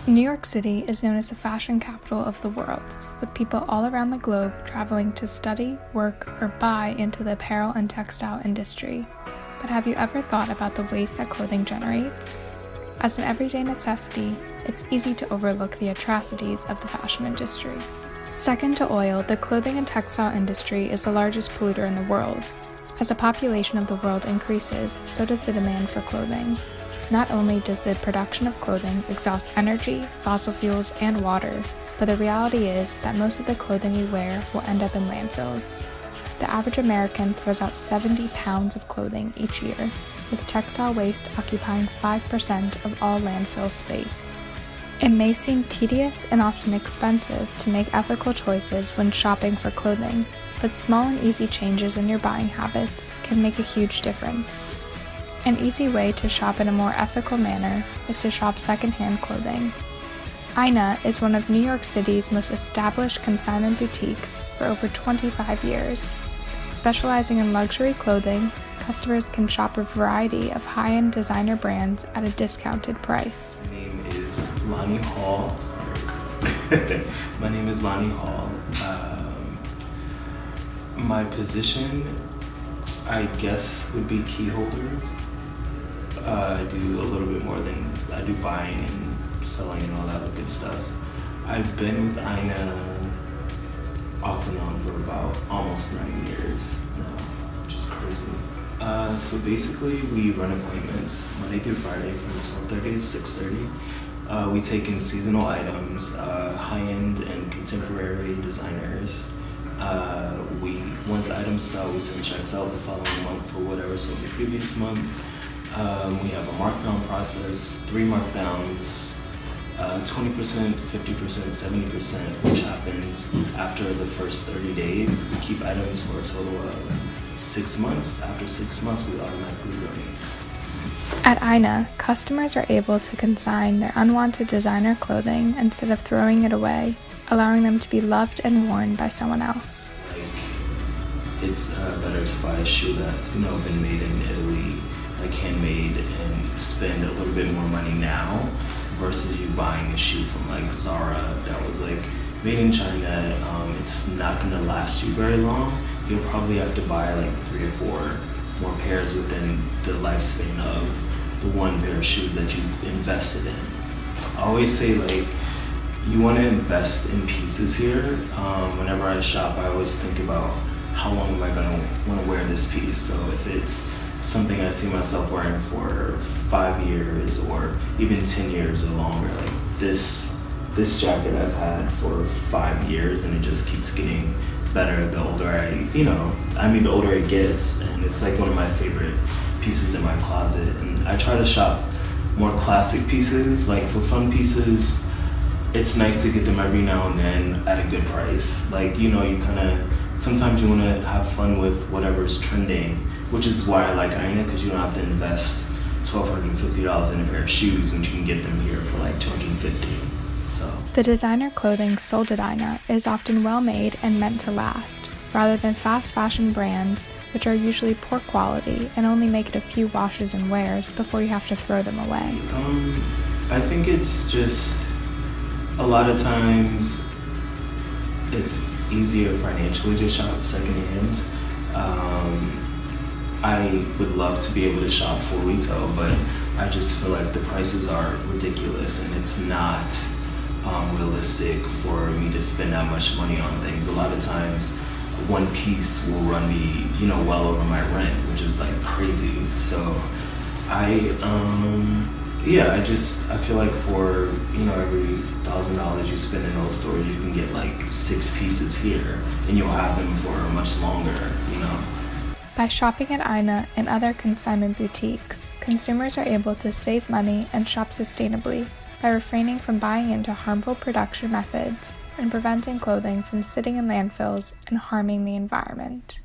New York City is known as the fashion capital of the world, with people all around the globe traveling to study, work, or buy into the apparel and textile industry. But have you ever thought about the waste that clothing generates? As an everyday necessity, it's easy to overlook the atrocities of the fashion industry. Second to oil, the clothing and textile industry is the largest polluter in the world. As the population of the world increases, so does the demand for clothing. Not only does the production of clothing exhaust energy, fossil fuels, and water, but the reality is that most of the clothing we wear will end up in landfills. The average American throws out 70 pounds of clothing each year, with textile waste occupying 5% of all landfill space. It may seem tedious and often expensive to make ethical choices when shopping for clothing, but small and easy changes in your buying habits can make a huge difference. An easy way to shop in a more ethical manner is to shop secondhand clothing. Aina is one of New York City's most established consignment boutiques for over 25 years. Specializing in luxury clothing, customers can shop a variety of high-end designer brands at a discounted price. My name is Lonnie Hall. My name is Lonnie Hall. My position, I guess, would be key holder. I do a little bit more than I do buying and selling and all that good stuff. I've been with Aina off and on for about almost 9 years now, which is crazy. So basically, we run appointments Monday through Friday from 12:30 to 6:30. We take in seasonal items, high-end and contemporary designers. Once items sell, we send checks out the following month for whatever sold the previous month. We have a markdown process, 3 markdowns, 20%, 50%, 70%, which happens after the first 30 days. We keep items for a total of 6 months. After 6 months, we automatically donate. At Aina, customers are able to consign their unwanted designer clothing instead of throwing it away, allowing them to be loved and worn by someone else. It's better to buy a shoe that's been made in Italy, like handmade, and spend a little bit more money now versus you buying a shoe from like Zara that was like made in China. It's not gonna last you very long. You'll probably have to buy like 3 or 4 more pairs within the lifespan of the one pair of shoes that you invested in. I always say you want to invest in pieces here. Whenever I shop, I always think about how long am I gonna want to wear this piece. So if it's something I see myself wearing for 5 years or even 10 years or longer, like this jacket I've had for 5 years, and it just keeps getting better the older the older it gets, and it's like one of my favorite pieces in my closet. And I try to shop more classic pieces. Like for fun pieces, it's nice to get them every now and then at a good price. Sometimes you want to have fun with whatever's trending, which is why I like Aina, because you don't have to invest $1,250 in a pair of shoes when you can get them here for like $250. So the designer clothing sold at Aina is often well made and meant to last, rather than fast fashion brands, which are usually poor quality and only make it a few washes and wears before you have to throw them away. I think it's just a lot of times it's easier financially to shop secondhand. I would love to be able to shop for retail, but I just feel like the prices are ridiculous, and it's not realistic for me to spend that much money on things. A lot of times, one piece will run me, well over my rent, which is like crazy. So I feel like for every $1,000 you spend in those stores, you can get like 6 pieces here, and you'll have them for much longer. By shopping at Aina and other consignment boutiques, consumers are able to save money and shop sustainably by refraining from buying into harmful production methods and preventing clothing from sitting in landfills and harming the environment.